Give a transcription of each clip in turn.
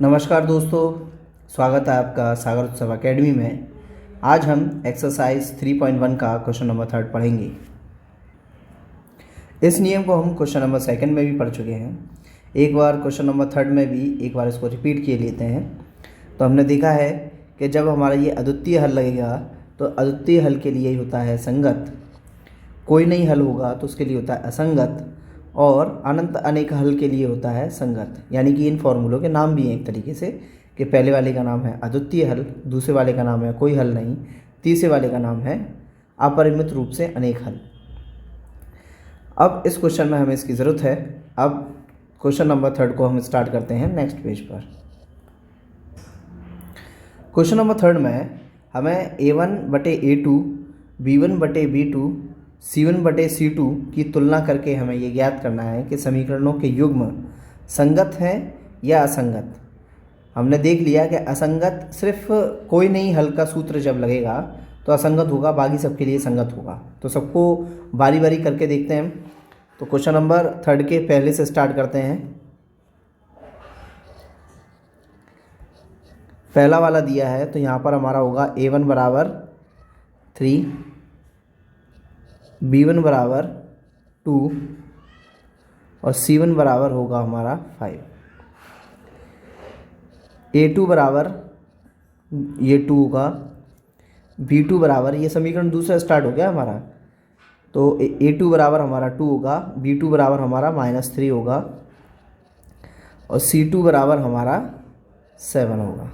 नमस्कार दोस्तों, स्वागत है आपका सागर उत्सव एकेडमी में। आज हम एक्सरसाइज 3.1 का क्वेश्चन नंबर 3 पढ़ेंगे। इस नियम को हम क्वेश्चन नंबर 2 में भी पढ़ चुके हैं। एक बार क्वेश्चन नंबर 3 में भी एक बार इसको रिपीट किए लेते हैं। तो हमने देखा है कि जब हमारा ये अद्वितीय हल लगेगा तो अद्वितीय हल के लिए होता है संगत, कोई नहीं हल होगा तो उसके लिए होता है असंगत, और अनंत अनेक हल के लिए होता है संगत। यानी कि इन फॉर्मूलों के नाम भी हैं एक तरीके से, कि पहले वाले का नाम है अद्वितीय हल, दूसरे वाले का नाम है कोई हल नहीं, तीसरे वाले का नाम है अपरिमित रूप से अनेक हल। अब इस क्वेश्चन में हमें इसकी ज़रूरत है। अब क्वेश्चन नंबर 3 को हम स्टार्ट करते हैं नेक्स्ट पेज पर। क्वेश्चन नंबर 3 में हमें a1/a2, b1/b2, c1/c2 की तुलना करके हमें ये ज्ञात करना है कि समीकरणों के युग्म संगत हैं या असंगत। हमने देख लिया कि असंगत सिर्फ कोई नहीं हल का सूत्र जब लगेगा तो असंगत होगा, बाकी सबके लिए संगत होगा। तो सबको बारी बारी करके देखते हैं। तो क्वेश्चन नंबर 3 के पहले से स्टार्ट करते हैं। पहला वाला दिया है तो यहाँ पर हमारा होगा a1 बराबर 3, b1 बराबर 2 और c1 बराबर होगा हमारा 5। a2 बराबर ये 2 होगा, b2 बराबर, ये समीकरण दूसरा स्टार्ट हो गया हमारा, तो a2 बराबर हमारा 2 होगा, b2 बराबर हमारा -3 होगा और c2 बराबर हमारा 7 होगा।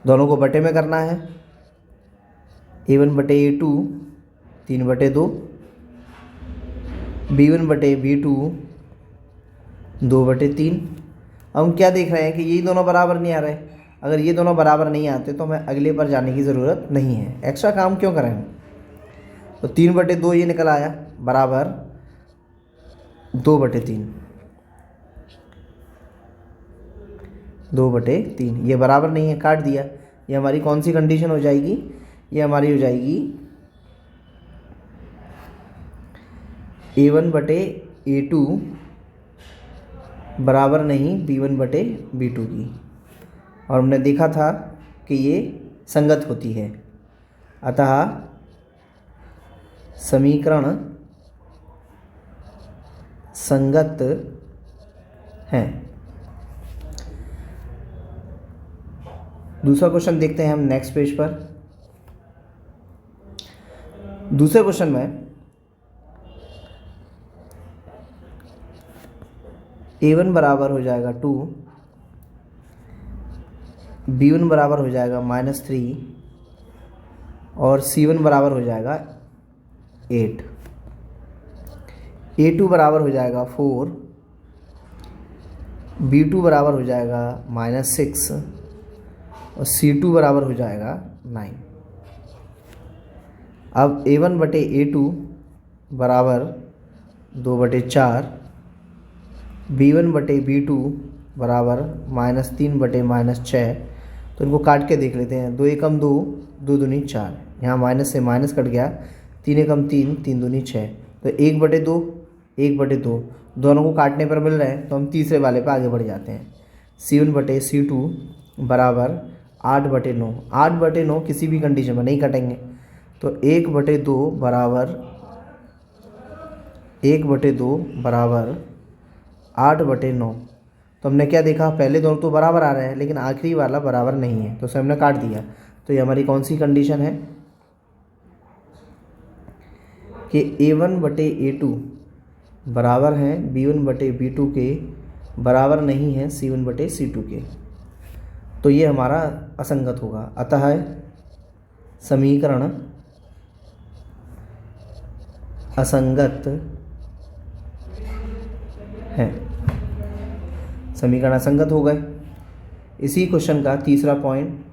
दोनों को बटे में करना है। a1/a2 3/2, b1/b2 2/3। अब हम क्या देख रहे हैं कि ये दोनों बराबर नहीं आ रहे। अगर ये दोनों बराबर नहीं आते तो हमें अगले पर जाने की ज़रूरत नहीं है, एक्स्ट्रा काम क्यों करें। तो 3/2 ये निकल आया बराबर 2/3, 2/3 ये बराबर नहीं है, काट दिया। ये हमारी कौन सी कंडीशन हो जाएगी? ये हमारी हो जाएगी a1/a2 बराबर नहीं b1/b2 की, और हमने देखा था कि ये संगत होती है। अतः समीकरण संगत हैं। दूसरा क्वेश्चन देखते हैं हम नेक्स्ट पेज पर। दूसरे क्वेश्चन में a1 बराबर हो जाएगा 2, b1 बराबर हो जाएगा -3 और c1 बराबर हो जाएगा 8। a2 बराबर हो जाएगा 4, b2 बराबर हो जाएगा -6 और c2 बराबर हो जाएगा 9। अब a1/a2 बराबर 2/4, b1/b2 बराबर -3/-6। तो इनको काट के देख लेते हैं। 2 एकम 2, 2 दूनी 4, यहाँ माइनस से माइनस कट गया, 3 एकम 3, 3 दूनी 6। तो 1/2, 1/2 दोनों को काटने पर मिल रहे हैं, तो हम तीसरे वाले पे आगे बढ़ जाते हैं। c1/c2 बराबर 8/9, 8/9 किसी भी कंडीशन में नहीं कटेंगे, तो 1/2 बराबर 8/9। तो हमने क्या देखा, पहले दोनों तो बराबर आ रहे हैं लेकिन आखिरी वाला बराबर नहीं है, तो उसे हमने काट दिया। तो ये हमारी कौन सी कंडीशन है कि a1/a2 बराबर है b1/b2 के, बराबर नहीं है c1/c2 के। तो ये हमारा असंगत होगा। अतः समीकरण असंगत है। समीकरण असंगत हो गए। इसी क्वेश्चन का तीसरा पॉइंट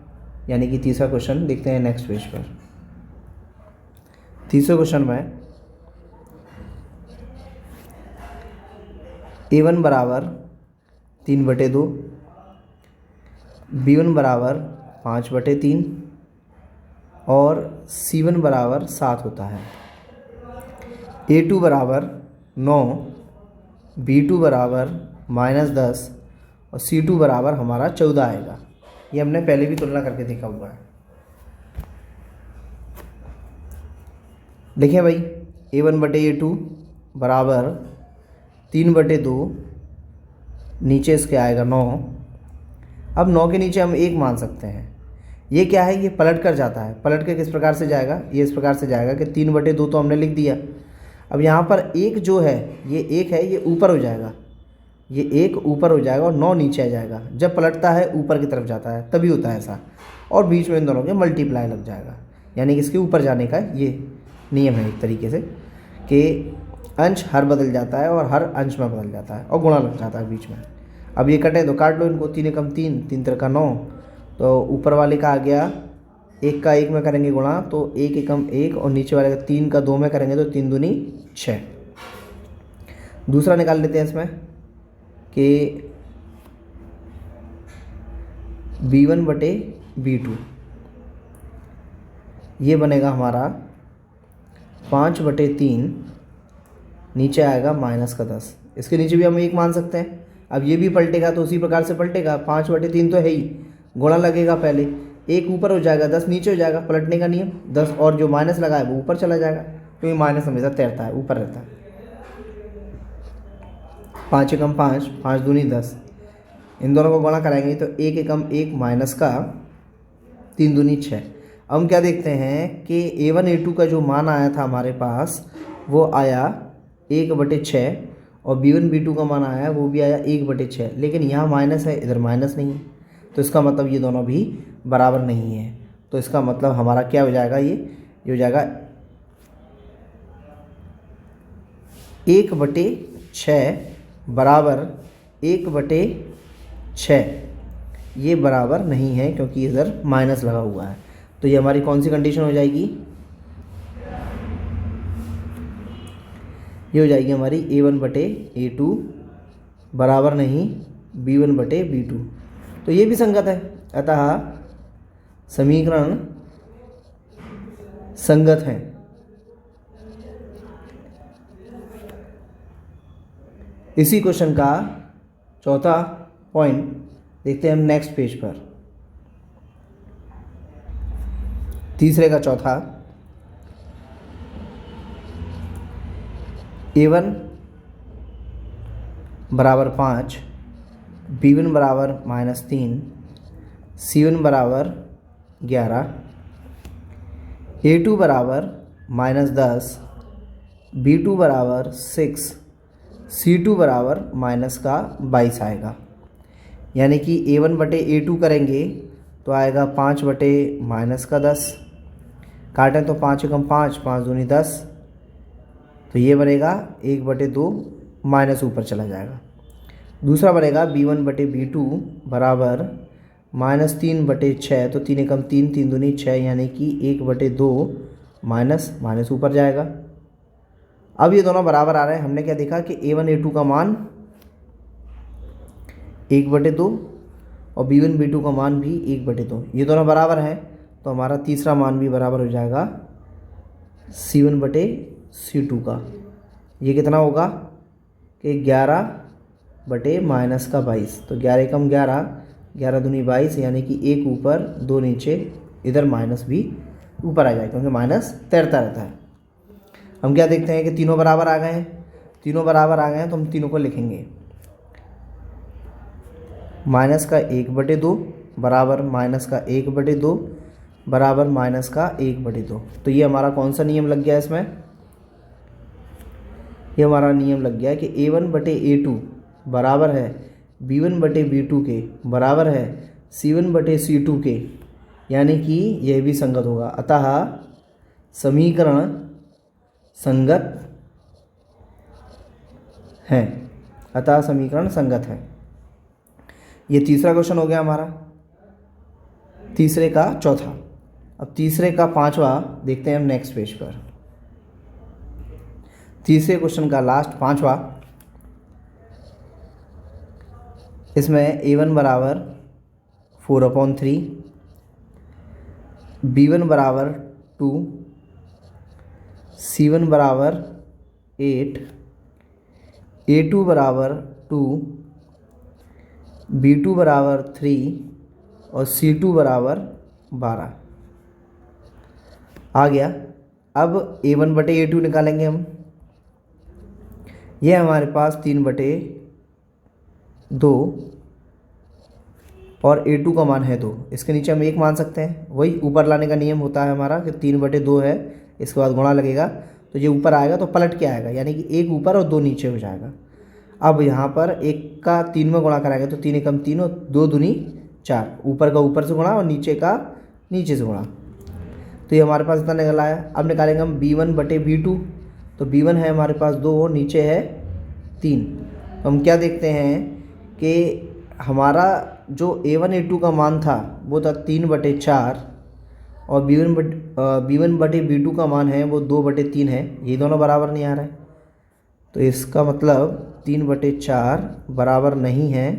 यानी कि तीसरा क्वेश्चन देखते हैं नेक्स्ट पेज पर। तीसरे क्वेश्चन में a1 बराबर 3/2, b1 बराबर 5/3 और c1 बराबर 7 होता है। a2 बराबर 9, b2 बराबर -10 और C2 बराबर हमारा 14 आएगा। ये हमने पहले भी तुलना करके देखा हुआ है। देखिए भाई, A1/A2 बराबर 3/2, नीचे इसके आएगा 9। अब 9 के नीचे हम 1 मान सकते हैं। ये क्या है, ये पलट कर जाता है। पलट के किस प्रकार से जाएगा, ये इस प्रकार से जाएगा कि 3/2 तो हमने लिख दिया। अब यहाँ पर 1 जो है, ये 1 है, ये ऊपर हो जाएगा, ये 1 ऊपर हो जाएगा और 9 नीचे आ जाएगा। जब पलटता है ऊपर की तरफ जाता है तभी होता है ऐसा, और बीच में इन दोनों के मल्टीप्लाई लग जाएगा, यानी कि इसके ऊपर जाने का ये नियम है एक तरीके से कि अंश हर बदल जाता है और हर अंश में बदल जाता है और गुणा लग जाता है बीच में। अब ये कटे तो काट लो इनको, 3 एकम 3, 3 तिरका 9, तो ऊपर वाले का आ गया 1 का 1 में करेंगे गुणा तो 1 एकम 1, और नीचे वाले का 3 का 2 में करेंगे तो 3 दूनी 6। दूसरा निकाल लेते हैं इसमें कि B1/B2, ये बनेगा हमारा 5/3, नीचे आएगा -10। इसके नीचे भी हम 1 मान सकते हैं। अब ये भी पलटेगा तो उसी प्रकार से पलटेगा, 5/3 तो है ही, गुणा लगेगा पहले, 1 ऊपर हो जाएगा, 10 नीचे हो जाएगा, पलटने का नियम 10, और जो माइनस लगा है वो ऊपर चला जाएगा, क्योंकि माइनस हमेशा तैरता है, ऊपर रहता है। 5 एकम 5, 5 दूनी 10, इन दोनों को गुणा कराएंगे तो 1 एकम 1 माइनस का 3 दूनी 6। अब हम क्या देखते हैं कि A1/A2 का जो मान आया था हमारे पास वो आया 1/6, और B1/B2 का मान आया वो भी आया 1/6, लेकिन यहाँ माइनस है, इधर माइनस नहीं है, तो इसका मतलब ये दोनों भी बराबर नहीं है। तो इसका मतलब हमारा क्या हो जाएगा, ये हो जाएगा 1/6 बराबर 1/6, ये बराबर नहीं है क्योंकि इधर माइनस लगा हुआ है। तो ये हमारी कौन सी कंडीशन हो जाएगी, ये हो जाएगी हमारी A1/A2 बराबर नहीं B1/B2। तो ये भी संगत है, अतः समीकरण संगत हैं। इसी क्वेश्चन का चौथा पॉइंट देखते हैं हम नेक्स्ट पेज पर। तीसरे का चौथा, A1 बराबर 5, B1 बराबर -3, C1 बराबर 11, A2 बराबर -10, B2 बराबर 6, C2 बराबर -22 आएगा। यानी कि A1/A2 करेंगे तो आएगा 5/-10, काटें तो 5 एकम 5, 5 दूनी 10, तो ये बनेगा 1/2 माइनस ऊपर चला जाएगा। दूसरा बनेगा B1/B2 बराबर -3/6, तो 3 एकम 3, 3 दूनी 6, यानी कि 1/2 माइनस ऊपर जाएगा। अब ये दोनों बराबर आ रहे हैं। हमने क्या देखा कि A1/A2 का मान 1/2 और B1/B2 का मान भी 1/2, ये दोनों बराबर हैं, तो हमारा तीसरा मान भी बराबर हो जाएगा C1/C2 का। ये कितना होगा कि 11/-22, तो 11 एकम 11, 11 दूनी 22, यानी कि 1 ऊपर 2 नीचे, इधर माइनस भी ऊपर आ जाएगा क्योंकि माइनस तैरता रहता है। हम क्या देखते हैं कि तीनों बराबर आ गए हैं, तीनों बराबर आ गए हैं तो हम तीनों को लिखेंगे, माइनस का 1/2 बराबर माइनस का 1/2 बराबर माइनस का 1/2। तो ये हमारा कौन सा नियम लग गया इसमें, ये हमारा नियम लग गया कि A1/A2 बराबर है B1/B2 के, बराबर है C1/C2 के, यानी कि यह भी संगत होगा। अतः समीकरण संगत हैं, अतः समीकरण संगत है। ये तीसरा क्वेश्चन हो गया हमारा, तीसरे का चौथा। अब तीसरे का पांचवा देखते हैं हम नेक्स्ट पेज पर। तीसरे क्वेश्चन का लास्ट पांचवा, इसमें A1 बराबर 4/3, B1 बराबर 2, C1 बराबर 8, A2 बराबर 2, B2 बराबर 3 और C2 बराबर 12 आ गया। अब A1 बटे A2 निकालेंगे हम। यह हमारे पास 3/2 और A2 का मान है 2। इसके नीचे हम 1 मान सकते हैं। वही ऊपर लाने का नियम होता है हमारा कि 3/2 है, इसके बाद गुणा लगेगा तो ये ऊपर आएगा तो पलट के आएगा, यानी कि 1 ऊपर और 2 नीचे हो जाएगा। अब यहाँ पर 1 का 3 में गुणा कराएंगे तो 3 एकम 3 और 2 दूनी 4, ऊपर का ऊपर से गुणा और नीचे का नीचे से गुणा, तो ये हमारे पास इतना निकला है। अब निकालेंगे हम B1 बटे B2, तो B1 है हमारे पास 2 और नीचे है 3। तो हम क्या देखते हैं कि हमारा जो A1 A2 का मान था वो था 3/4 और B1 बटे B2 का मान है वो 2/3 है। ये दोनों बराबर नहीं आ रहा है, तो इसका मतलब 3/4 बराबर नहीं है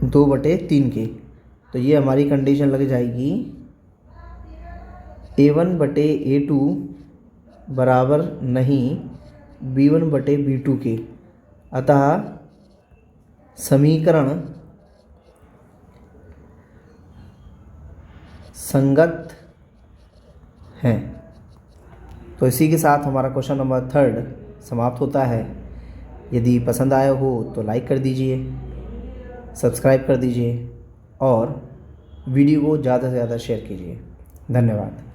2/3 के। तो ये हमारी कंडीशन लग जाएगी A1 बटे A2 बराबर नहीं B1 बटे B2 के। अतः समीकरण संगत हैं। तो इसी के साथ हमारा क्वेश्चन नंबर 3 समाप्त होता है। यदि पसंद आया हो तो लाइक कर दीजिए, सब्सक्राइब कर दीजिए और वीडियो को ज़्यादा से ज़्यादा शेयर कीजिए। धन्यवाद।